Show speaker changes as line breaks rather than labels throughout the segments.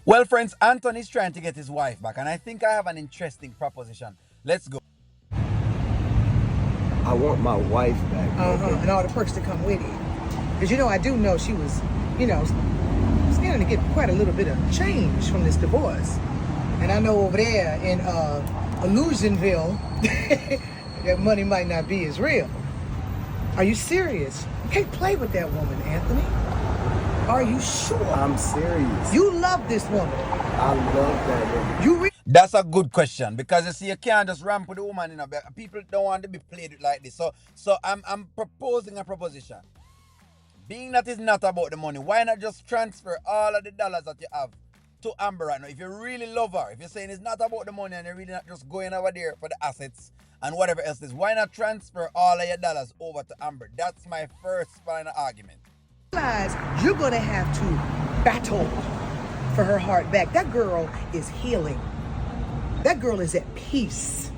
Well, friends, Anthony's trying to get his wife back, and I think I have an interesting proposition. Let's go.
I want my wife back.
And all the perks that come with it. Because, I do know she was, standing to get quite a little bit of change from this divorce. And I know over there in Illusionville, that money might not be as real. Are you serious? You can't play with that woman, Anthony. Are you sure?
I'm serious.
You love this woman.
I love that woman.
That's a good question, because you see, you can't just ramp with the woman. People don't want to be played with like this. So I'm proposing a proposition. Being that it's not about the money, why not just transfer all of the dollars that you have to Amber right now? If you really love her, if you're saying it's not about the money and you're really not just going over there for the assets and whatever else it is, why not transfer all of your dollars over to Amber? That's my first final argument.
Realize you're going to have to battle for her heart back. That girl is healing. That girl is at peace.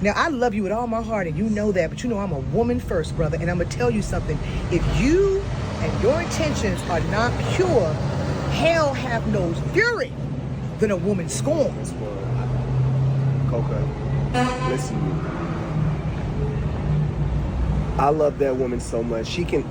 Now, I love you with all my heart, and you know that, but I'm a woman first, brother, and I'm going to tell you something. If you and your intentions are not pure, hell have no fury than a woman scorns.
Coca, listen to me. I love that woman so much. She can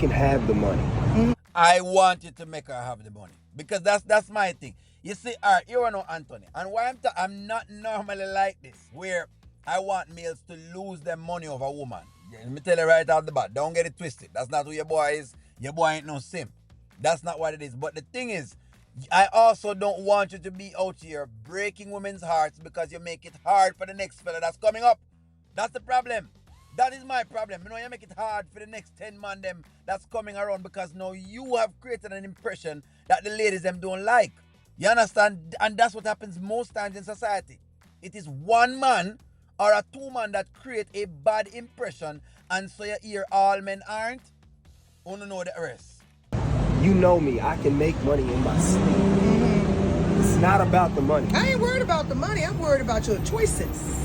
have the money.
I want you to make her have the money, because that's my thing. You see, all right, you know Anthony, and why I'm not normally like this, where I want males to lose their money over a woman. Let me tell you right off the bat, don't get it twisted. That's not who your boy is. Your boy ain't no simp. That's not what it is. But the thing is, I also don't want you to be out here breaking women's hearts because you make it hard for the next fella that's coming up. That's the problem. That is my problem. You make it hard for the next 10 man them that's coming around, because now you have created an impression that the ladies them don't like. You understand? And that's what happens most times in society. It is one man or a two man that create a bad impression, and so you hear all men aren't. You don't know the rest.
You know me. I can make money in my sleep. It's not about the money.
I ain't worried about the money. I'm worried about your choices.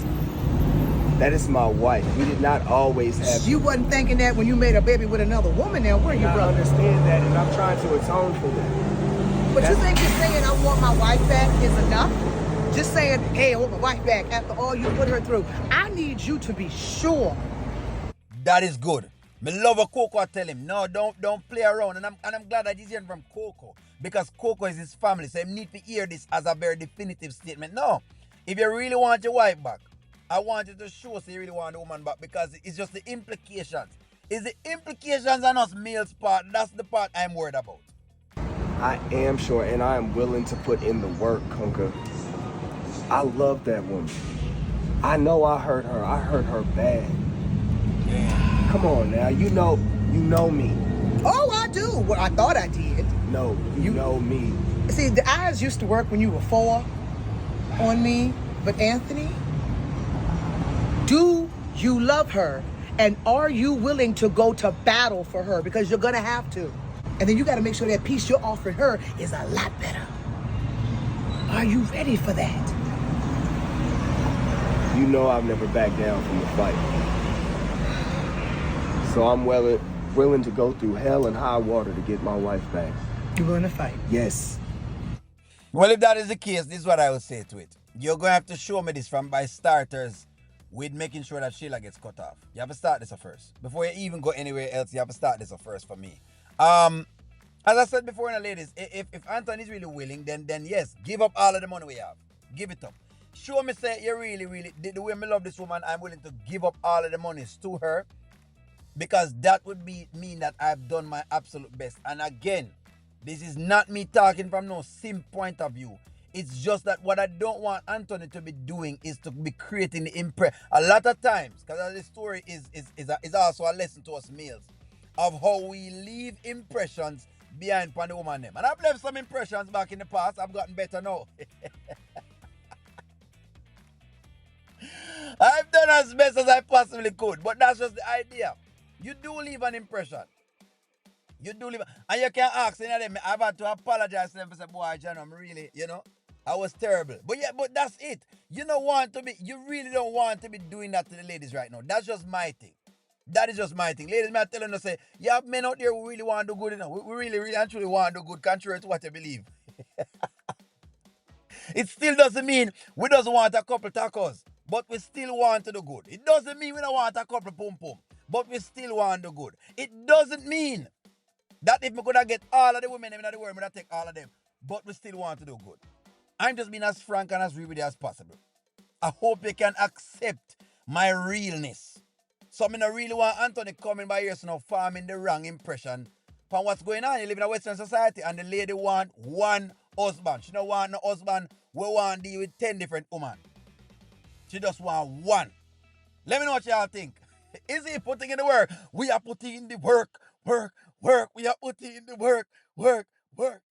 That is my wife. We did not always have.
You wasn't thinking that when you made a baby with another woman now, were you,
I
brother?
understand that, and I'm trying to atone for that.
But you think just saying I want my wife back is enough? Just saying, hey, I want my wife back after all you put her through. I need you to be sure.
That is good. Me love a Coco. I tell him, no, don't play around. And I'm glad that he's hearing from Coco, because Coco is his family. So he need to hear this as a very definitive statement. No, if you really want your wife back, I want you to show so you really want the woman back, because it's just the implications. It's the implications on us males part. That's the part I'm worried about.
I am sure, and I am willing to put in the work, Conker. I love that woman. I know I hurt her. I hurt her bad. Come on now, you know me.
Oh, I do. Well, I thought I did.
No, you know me.
See, the eyes used to work when you were 4 on me, but Anthony, do you love her? And are you willing to go to battle for her? Because you're going to have to. And then you got to make sure that piece you're offering her is a lot better. Are you ready for that?
You know I've never backed down from a fight. So I'm willing to go through hell and high water to get my wife back.
You're willing to fight?
Yes.
Well, if that is the case, this is what I will say to it. You're going to have to show me this from by starters with making sure that Shayla gets cut off. You have to start this first. Before you even go anywhere else, you have to start this first for me. As I said before, ladies, if Anthony's really willing, then yes, give up all of the money we have. Give it up. Show me, say, you really, the way I love this woman, I'm willing to give up all of the monies to her, because that would mean that I've done my absolute best. And again, this is not me talking from no sim point of view. It's just that what I don't want Anthony to be doing is to be creating the impression. A lot of times, because this story is also a lesson to us males of how we leave impressions behind upon the woman them. And I've left some impressions back in the past. I've gotten better now. I've done as best as I possibly could, but that's just the idea. You do leave an impression. You do leave, and you can ask any of them. I've had to apologize to them for saying, boy, John, I'm really, I was terrible. But yeah, but that's it. You really don't want to be doing that to the ladies right now. That's just my thing. That is just my thing. Ladies, I'm telling you, say, you have men out there who really want to do good, We really, really and truly want to do good, contrary to what you believe. It still doesn't mean we doesn't want a couple tacos, but we still want to do good. It doesn't mean we don't want a couple pum pum, but we still want to do good. It doesn't mean that if we could get all of the women in the world, we take all of them, but we still want to do good. I'm just being as frank and as real with you as possible. I hope you can accept my realness. So I don't really want Anthony coming by here, so now forming the wrong impression from what's going on. You live in a Western society and the lady want one husband. She don't want no husband. We want to deal with 10 different women. She just want one. Let me know what y'all think. Is he putting in the work? We are putting in the work, work, work. We are putting in the work, work, work.